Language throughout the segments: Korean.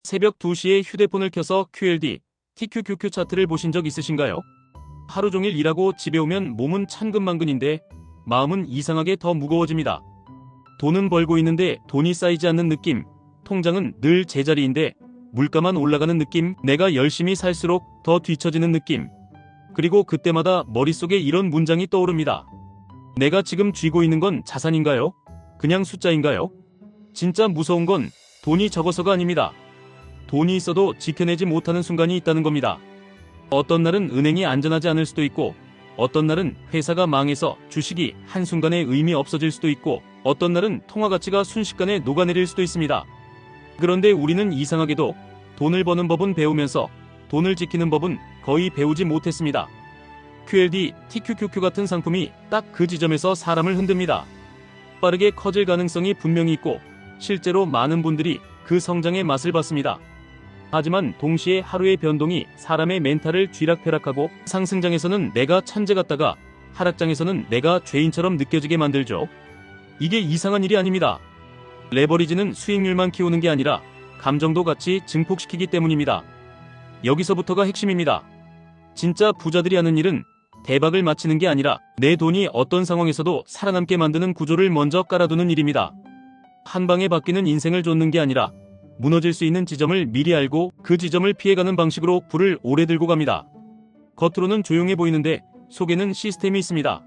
새벽 2시에 휴대폰을 켜서 QLD, TQQQ 차트를 보신 적 있으신가요? 하루 종일 일하고 집에 오면 몸은 천근만근인데 마음은 이상하게 더 무거워집니다. 돈은 벌고 있는데 돈이 쌓이지 않는 느낌, 통장은 늘 제자리인데 물가만 올라가는 느낌, 내가 열심히 살수록 더 뒤처지는 느낌. 그리고 그때마다 머릿속에 이런 문장이 떠오릅니다. 내가 지금 쥐고 있는 건 자산인가요? 그냥 숫자인가요? 진짜 무서운 건 돈이 적어서가 아닙니다. 돈이 있어도 지켜내지 못하는 순간이 있다는 겁니다. 어떤 날은 은행이 안전하지 않을 수도 있고, 어떤 날은 회사가 망해서 주식이 한순간에 의미 없어질 수도 있고, 어떤 날은 통화 가치가 순식간에 녹아내릴 수도 있습니다. 그런데 우리는 이상하게도 돈을 버는 법은 배우면서 돈을 지키는 법은 거의 배우지 못했습니다. QLD, TQQQ 같은 상품이 딱 그 지점에서 사람을 흔듭니다. 빠르게 커질 가능성이 분명히 있고 실제로 많은 분들이 그 성장의 맛을 봤습니다. 하지만 동시에 하루의 변동이 사람의 멘탈을 쥐락펴락하고 상승장에서는 내가 천재 같다가 하락장에서는 내가 죄인처럼 느껴지게 만들죠. 이게 이상한 일이 아닙니다. 레버리지는 수익률만 키우는 게 아니라 감정도 같이 증폭시키기 때문입니다. 여기서부터가 핵심입니다. 진짜 부자들이 하는 일은 대박을 맞히는 게 아니라 내 돈이 어떤 상황에서도 살아남게 만드는 구조를 먼저 깔아두는 일입니다. 한 방에 바뀌는 인생을 좇는 게 아니라 무너질 수 있는 지점을 미리 알고 그 지점을 피해가는 방식으로 불을 오래 들고 갑니다. 겉으로는 조용해 보이는데 속에는 시스템이 있습니다.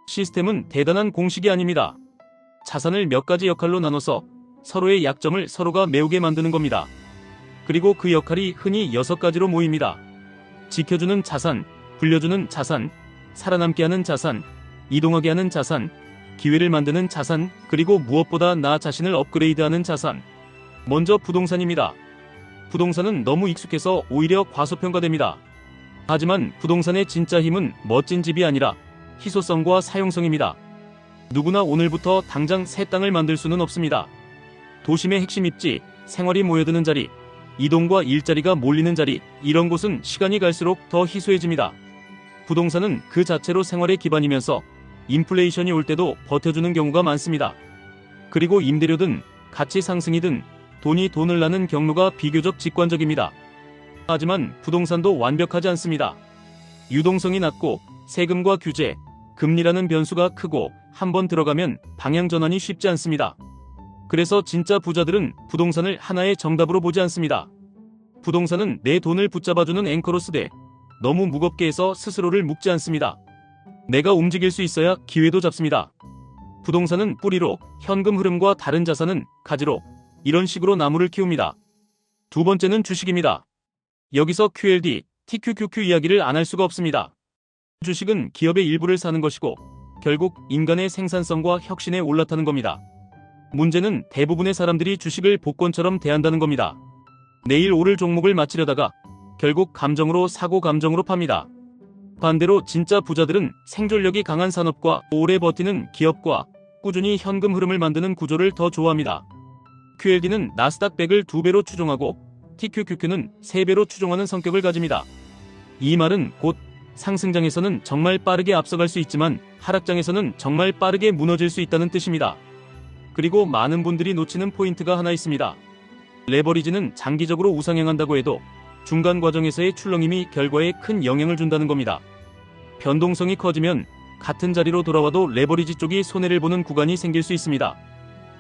시스템은 대단한 공식이 아닙니다. 자산을 몇 가지 역할로 나눠서 서로의 약점을 서로가 메우게 만드는 겁니다. 그리고 그 역할이 흔히 6가지로 모입니다. 지켜주는 자산, 불려주는 자산, 살아남게 하는 자산, 이동하게 하는 자산, 기회를 만드는 자산, 그리고 무엇보다 나 자신을 업그레이드하는 자산. 먼저 부동산입니다. 부동산은 너무 익숙해서 오히려 과소평가됩니다. 하지만 부동산의 진짜 힘은 멋진 집이 아니라 희소성과 사용성입니다. 누구나 오늘부터 당장 새 땅을 만들 수는 없습니다. 도심의 핵심 입지, 생활이 모여드는 자리, 이동과 일자리가 몰리는 자리, 이런 곳은 시간이 갈수록 더 희소해집니다. 부동산은 그 자체로 생활의 기반이면서 인플레이션이 올 때도 버텨주는 경우가 많습니다. 그리고 임대료든 가치 상승이든 돈이 돈을 낳는 경로가 비교적 직관적입니다. 하지만 부동산도 완벽하지 않습니다. 유동성이 낮고 세금과 규제, 금리라는 변수가 크고 한번 들어가면 방향 전환이 쉽지 않습니다. 그래서 진짜 부자들은 부동산을 하나의 정답으로 보지 않습니다. 부동산은 내 돈을 붙잡아주는 앵커로 쓰되 너무 무겁게 해서 스스로를 묶지 않습니다. 내가 움직일 수 있어야 기회도 잡습니다. 부동산은 뿌리로, 현금 흐름과 다른 자산은 가지로, 이런 식으로 나무를 키웁니다. 두 번째는 주식입니다. 여기서 QLD, TQQQ 이야기를 안 할 수가 없습니다. 주식은 기업의 일부를 사는 것이고 결국 인간의 생산성과 혁신에 올라타는 겁니다. 문제는 대부분의 사람들이 주식을 복권처럼 대한다는 겁니다. 내일 오를 종목을 맞추려다가 결국 감정으로 사고 감정으로 팝니다. 반대로 진짜 부자들은 생존력이 강한 산업과 오래 버티는 기업과 꾸준히 현금 흐름을 만드는 구조를 더 좋아합니다. QLD는 나스닥 100을 2배로 추종하고 TQQQ는 3배로 추종하는 성격을 가집니다. 이 말은 곧 상승장에서는 정말 빠르게 앞서갈 수 있지만 하락장에서는 정말 빠르게 무너질 수 있다는 뜻입니다. 그리고 많은 분들이 놓치는 포인트가 하나 있습니다. 레버리지는 장기적으로 우상향한다고 해도 중간 과정에서의 출렁임이 결과에 큰 영향을 준다는 겁니다. 변동성이 커지면 같은 자리로 돌아와도 레버리지 쪽이 손해를 보는 구간이 생길 수 있습니다.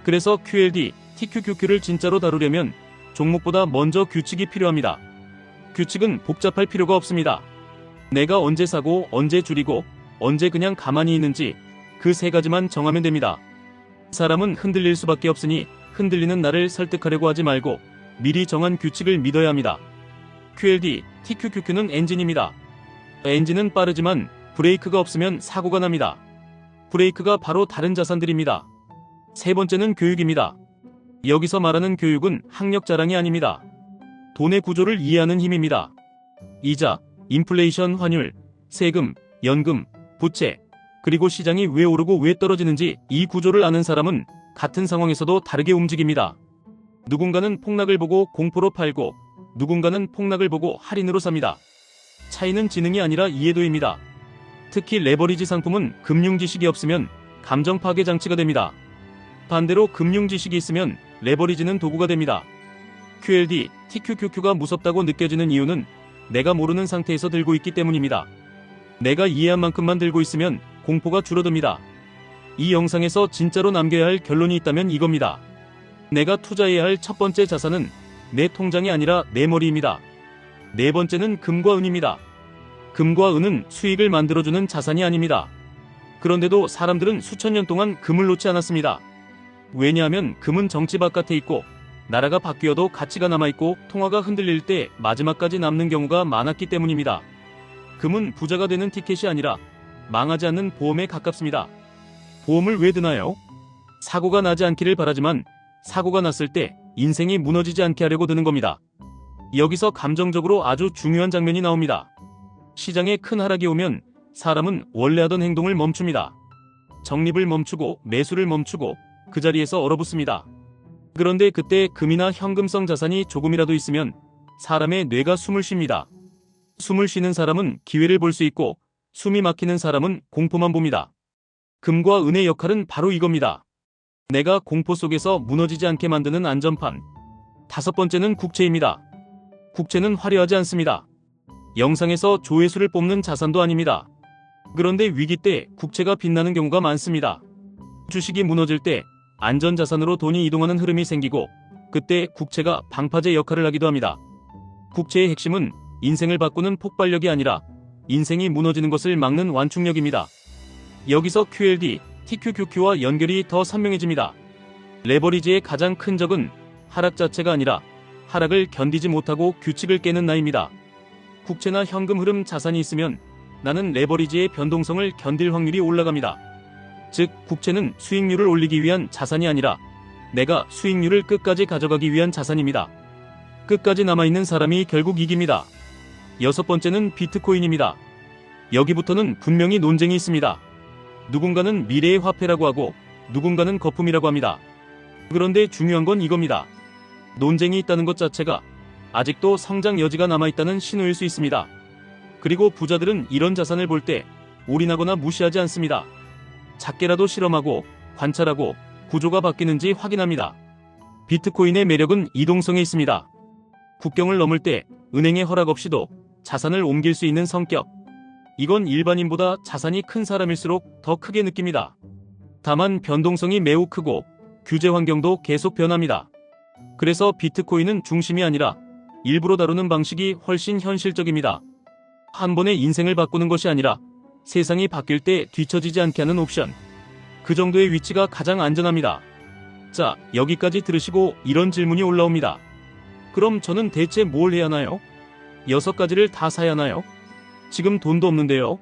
그래서 QLD, TQQQ를 진짜로 다루려면 종목보다 먼저 규칙이 필요합니다. 규칙은 복잡할 필요가 없습니다. 내가 언제 사고 언제 줄이고 언제 그냥 가만히 있는지 그 3가지만 정하면 됩니다. 사람은 흔들릴 수밖에 없으니 흔들리는 나를 설득하려고 하지 말고 미리 정한 규칙을 믿어야 합니다. QLD, TQQQ는 엔진입니다. 엔진은 빠르지만 브레이크가 없으면 사고가 납니다. 브레이크가 바로 다른 자산들입니다. 세 번째는 교육입니다. 여기서 말하는 교육은 학력 자랑이 아닙니다. 돈의 구조를 이해하는 힘입니다. 이자, 인플레이션 환율, 세금, 연금, 부채, 그리고 시장이 왜 오르고 왜 떨어지는지 이 구조를 아는 사람은 같은 상황에서도 다르게 움직입니다. 누군가는 폭락을 보고 공포로 팔고 누군가는 폭락을 보고 할인으로 삽니다. 차이는 지능이 아니라 이해도입니다. 특히 레버리지 상품은 금융 지식이 없으면 감정 파괴 장치가 됩니다. 반대로 금융 지식이 있으면 레버리지는 도구가 됩니다. QLD, TQQQ가 무섭다고 느껴지는 이유는 내가 모르는 상태에서 들고 있기 때문입니다. 내가 이해한 만큼만 들고 있으면 공포가 줄어듭니다. 이 영상에서 진짜로 남겨야 할 결론이 있다면 이겁니다. 내가 투자해야 할 첫 번째 자산은 내 통장이 아니라 내 머리입니다. 네 번째는 금과 은입니다. 금과 은은 수익을 만들어주는 자산이 아닙니다. 그런데도 사람들은 수천 년 동안 금을 놓지 않았습니다. 왜냐하면 금은 정치 바깥에 있고 나라가 바뀌어도 가치가 남아있고 통화가 흔들릴 때 마지막까지 남는 경우가 많았기 때문입니다. 금은 부자가 되는 티켓이 아니라 망하지 않는 보험에 가깝습니다. 보험을 왜 드나요? 사고가 나지 않기를 바라지만 사고가 났을 때 인생이 무너지지 않게 하려고 드는 겁니다. 여기서 감정적으로 아주 중요한 장면이 나옵니다. 시장에 큰 하락이 오면 사람은 원래 하던 행동을 멈춥니다. 적립을 멈추고 매수를 멈추고 그 자리에서 얼어붙습니다. 그런데 그때 금이나 현금성 자산이 조금이라도 있으면 사람의 뇌가 숨을 쉽니다. 숨을 쉬는 사람은 기회를 볼 수 있고 숨이 막히는 사람은 공포만 봅니다. 금과 은의 역할은 바로 이겁니다. 내가 공포 속에서 무너지지 않게 만드는 안전판. 다섯 번째는 국채입니다. 국채는 화려하지 않습니다. 영상에서 조회수를 뽑는 자산도 아닙니다. 그런데 위기 때 국채가 빛나는 경우가 많습니다. 주식이 무너질 때 안전자산으로 돈이 이동하는 흐름이 생기고 그때 국채가 방파제 역할을 하기도 합니다. 국채의 핵심은 인생을 바꾸는 폭발력이 아니라 인생이 무너지는 것을 막는 완충력입니다. 여기서 QLD, TQQQ와 연결이 더 선명해집니다. 레버리지의 가장 큰 적은 하락 자체가 아니라 하락을 견디지 못하고 규칙을 깨는 나입니다. 국채나 현금 흐름 자산이 있으면 나는 레버리지의 변동성을 견딜 확률이 올라갑니다. 즉, 국채는 수익률을 올리기 위한 자산이 아니라 내가 수익률을 끝까지 가져가기 위한 자산입니다. 끝까지 남아있는 사람이 결국 이깁니다. 여섯 번째는 비트코인입니다. 여기부터는 분명히 논쟁이 있습니다. 누군가는 미래의 화폐라고 하고 누군가는 거품이라고 합니다. 그런데 중요한 건 이겁니다. 논쟁이 있다는 것 자체가 아직도 성장 여지가 남아있다는 신호일 수 있습니다. 그리고 부자들은 이런 자산을 볼 때 올인하거나 무시하지 않습니다. 작게라도 실험하고 관찰하고 구조가 바뀌는지 확인합니다. 비트코인의 매력은 이동성에 있습니다. 국경을 넘을 때 은행의 허락 없이도 자산을 옮길 수 있는 성격. 이건 일반인보다 자산이 큰 사람일수록 더 크게 느낍니다. 다만 변동성이 매우 크고 규제 환경도 계속 변합니다. 그래서 비트코인은 중심이 아니라 일부러 다루는 방식이 훨씬 현실적입니다. 한 번에 인생을 바꾸는 것이 아니라 세상이 바뀔 때 뒤처지지 않게 하는 옵션. 그 정도의 위치가 가장 안전합니다. 자, 여기까지 들으시고 이런 질문이 올라옵니다. 그럼 저는 대체 뭘 해야 하나요? 6가지를 다 사야 하나요? 지금 돈도 없는데요.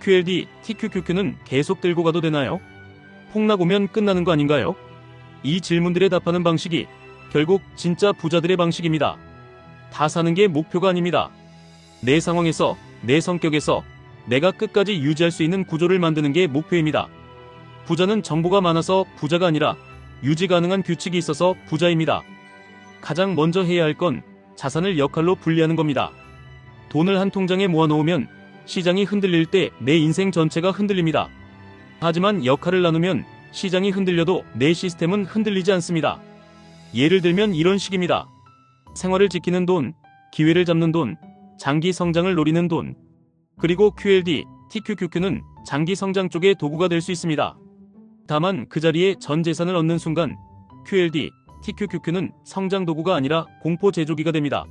QLD, TQQQ는 계속 들고 가도 되나요? 폭락 오면 끝나는 거 아닌가요? 이 질문들에 답하는 방식이 결국 진짜 부자들의 방식입니다. 다 사는 게 목표가 아닙니다. 내 상황에서, 내 성격에서 내가 끝까지 유지할 수 있는 구조를 만드는 게 목표입니다. 부자는 정보가 많아서 부자가 아니라 유지 가능한 규칙이 있어서 부자입니다. 가장 먼저 해야 할 건 자산을 역할로 분리하는 겁니다. 돈을 한 통장에 모아놓으면 시장이 흔들릴 때 내 인생 전체가 흔들립니다. 하지만 역할을 나누면 시장이 흔들려도 내 시스템은 흔들리지 않습니다. 예를 들면 이런 식입니다. 생활을 지키는 돈, 기회를 잡는 돈, 장기 성장을 노리는 돈. 그리고 QLD, TQQQ는 장기 성장 쪽의 도구가 될 수 있습니다. 다만 그 자리에 전 재산을 얻는 순간 QLD, TQQQ는 성장 도구가 아니라 공포 제조기가 됩니다.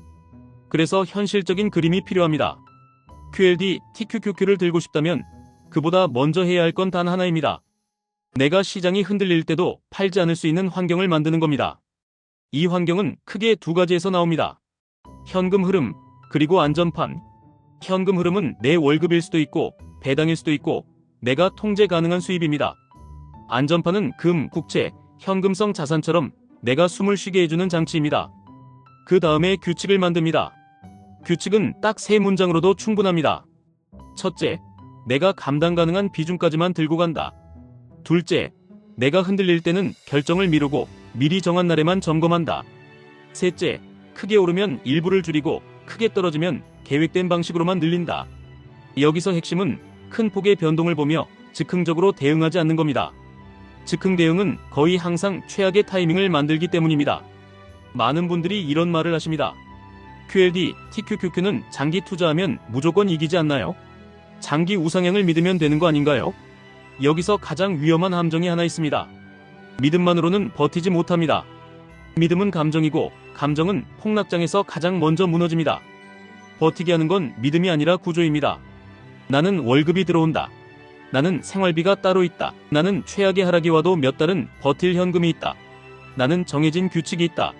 그래서 현실적인 그림이 필요합니다. QLD, TQQQ를 들고 싶다면 그보다 먼저 해야 할 건 단 하나입니다. 내가 시장이 흔들릴 때도 팔지 않을 수 있는 환경을 만드는 겁니다. 이 환경은 크게 두 가지에서 나옵니다. 현금 흐름, 그리고 안전판. 현금 흐름은 내 월급일 수도 있고 배당일 수도 있고 내가 통제 가능한 수입입니다. 안전판은 금, 국채, 현금성 자산처럼 내가 숨을 쉬게 해주는 장치입니다. 그 다음에 규칙을 만듭니다. 규칙은 딱 3문장으로도 충분합니다. 첫째, 내가 감당 가능한 비중까지만 들고 간다. 둘째, 내가 흔들릴 때는 결정을 미루고 미리 정한 날에만 점검한다. 셋째, 크게 오르면 일부를 줄이고 크게 떨어지면 계획된 방식으로만 늘린다. 여기서 핵심은 큰 폭의 변동을 보며 즉흥적으로 대응하지 않는 겁니다. 즉흥 대응은 거의 항상 최악의 타이밍을 만들기 때문입니다. 많은 분들이 이런 말을 하십니다. QLD, TQQQ는 장기 투자하면 무조건 이기지 않나요? 장기 우상향을 믿으면 되는 거 아닌가요? 여기서 가장 위험한 함정이 하나 있습니다. 믿음만으로는 버티지 못합니다. 믿음은 감정이고 감정은 폭락장에서 가장 먼저 무너집니다. 버티게 하는 건 믿음이 아니라 구조입니다. 나는 월급이 들어온다. 나는 생활비가 따로 있다. 나는 최악의 하락이 와도 몇 달은 버틸 현금이 있다. 나는 정해진 규칙이 있다.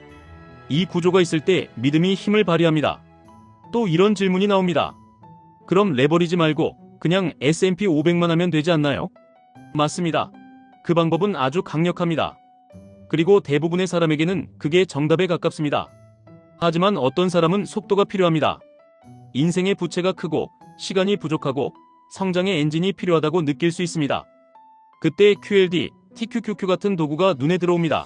이 구조가 있을 때 믿음이 힘을 발휘합니다. 또 이런 질문이 나옵니다. 그럼 레버리지 말고 그냥 S&P 500만 하면 되지 않나요? 맞습니다. 그 방법은 아주 강력합니다. 그리고 대부분의 사람에게는 그게 정답에 가깝습니다. 하지만 어떤 사람은 속도가 필요합니다. 인생의 부채가 크고 시간이 부족하고 성장의 엔진이 필요하다고 느낄 수 있습니다. 그때 QLD, TQQQ 같은 도구가 눈에 들어옵니다.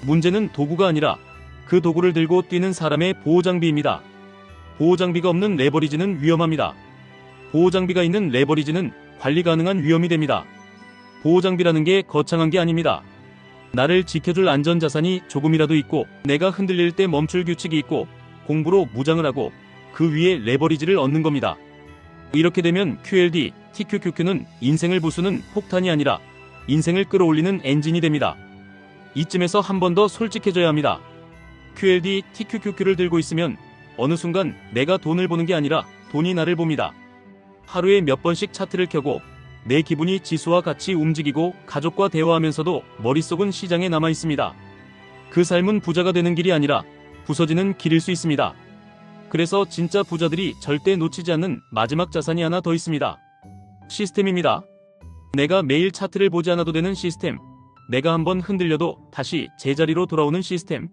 문제는 도구가 아니라 그 도구를 들고 뛰는 사람의 보호장비입니다. 보호장비가 없는 레버리지는 위험합니다. 보호장비가 있는 레버리지는 관리 가능한 위험이 됩니다. 보호장비라는 게 거창한 게 아닙니다. 나를 지켜줄 안전자산이 조금이라도 있고 내가 흔들릴 때 멈출 규칙이 있고 공부로 무장을 하고 그 위에 레버리지를 얻는 겁니다. 이렇게 되면 QLD, TQQQ는 인생을 부수는 폭탄이 아니라 인생을 끌어올리는 엔진이 됩니다. 이쯤에서 한 번 더 솔직해져야 합니다. QLD, TQQQ를 들고 있으면 어느 순간 내가 돈을 보는 게 아니라 돈이 나를 봅니다. 하루에 몇 번씩 차트를 켜고 내 기분이 지수와 같이 움직이고 가족과 대화하면서도 머릿속은 시장에 남아 있습니다. 그 삶은 부자가 되는 길이 아니라 부서지는 길일 수 있습니다. 그래서 진짜 부자들이 절대 놓치지 않는 마지막 자산이 하나 더 있습니다. 시스템입니다. 내가 매일 차트를 보지 않아도 되는 시스템. 내가 한번 흔들려도 다시 제자리로 돌아오는 시스템.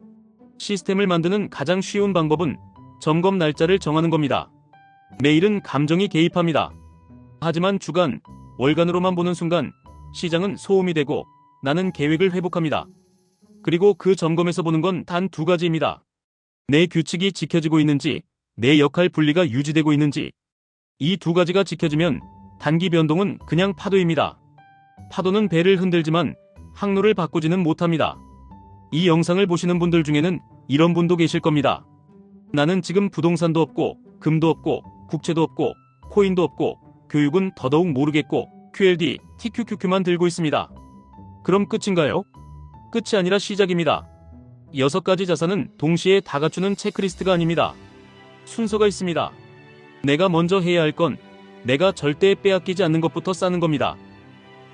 시스템을 만드는 가장 쉬운 방법은 점검 날짜를 정하는 겁니다. 매일은 감정이 개입합니다. 하지만 주간, 월간으로만 보는 순간 시장은 소음이 되고 나는 계획을 회복합니다. 그리고 그 점검에서 보는 건 단 두 가지입니다. 내 규칙이 지켜지고 있는지, 내 역할 분리가 유지되고 있는지. 이 두 가지가 지켜지면 단기 변동은 그냥 파도입니다. 파도는 배를 흔들지만 항로를 바꾸지는 못합니다. 이 영상을 보시는 분들 중에는 이런 분도 계실 겁니다. 나는 지금 부동산도 없고 금도 없고 국채도 없고 코인도 없고 교육은 더더욱 모르겠고 QLD, TQQQ만 들고 있습니다. 그럼 끝인가요? 끝이 아니라 시작입니다. 6가지 자산은 동시에 다 갖추는 체크리스트가 아닙니다. 순서가 있습니다. 내가 먼저 해야 할 건 내가 절대 빼앗기지 않는 것부터 쌓는 겁니다.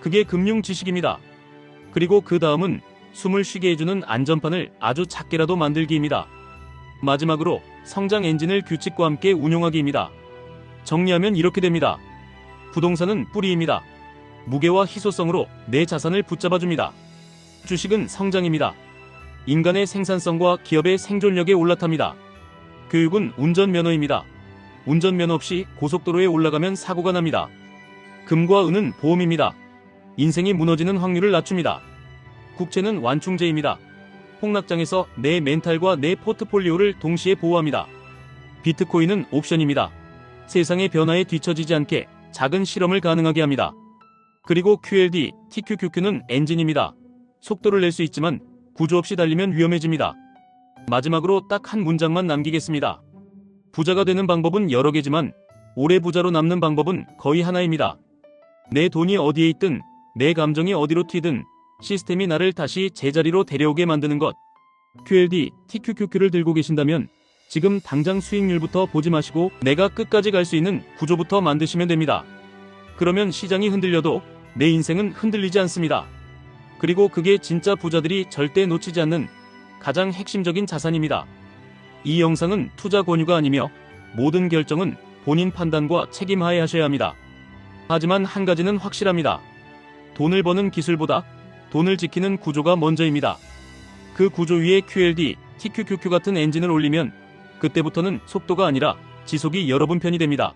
그게 금융 지식입니다. 그리고 그 다음은 숨을 쉬게 해주는 안전판을 아주 작게라도 만들기입니다. 마지막으로 성장 엔진을 규칙과 함께 운용하기입니다. 정리하면 이렇게 됩니다. 부동산은 뿌리입니다. 무게와 희소성으로 내 자산을 붙잡아줍니다. 주식은 성장입니다. 인간의 생산성과 기업의 생존력에 올라탑니다. 교육은 운전면허입니다. 운전면허 없이 고속도로에 올라가면 사고가 납니다. 금과 은은 보험입니다. 인생이 무너지는 확률을 낮춥니다. 국채는 완충제입니다. 폭락장에서 내 멘탈과 내 포트폴리오를 동시에 보호합니다. 비트코인은 옵션입니다. 세상의 변화에 뒤처지지 않게 작은 실험을 가능하게 합니다. 그리고 QLD, TQQQ는 엔진입니다. 속도를 낼 수 있지만 구조 없이 달리면 위험해집니다. 마지막으로 딱 한 문장만 남기겠습니다. 부자가 되는 방법은 여러 개지만 오래 부자로 남는 방법은 거의 하나입니다. 내 돈이 어디에 있든 내 감정이 어디로 튀든 시스템이 나를 다시 제자리로 데려오게 만드는 것. QLD, TQQQ를 들고 계신다면 지금 당장 수익률부터 보지 마시고 내가 끝까지 갈 수 있는 구조부터 만드시면 됩니다. 그러면 시장이 흔들려도 내 인생은 흔들리지 않습니다. 그리고 그게 진짜 부자들이 절대 놓치지 않는 가장 핵심적인 자산입니다. 이 영상은 투자 권유가 아니며 모든 결정은 본인 판단과 책임하에 하셔야 합니다. 하지만 한 가지는 확실합니다. 돈을 버는 기술보다 돈을 지키는 구조가 먼저입니다. 그 구조 위에 QLD, TQQQ 같은 엔진을 올리면 그때부터는 속도가 아니라 지속이 여러분 편이 됩니다.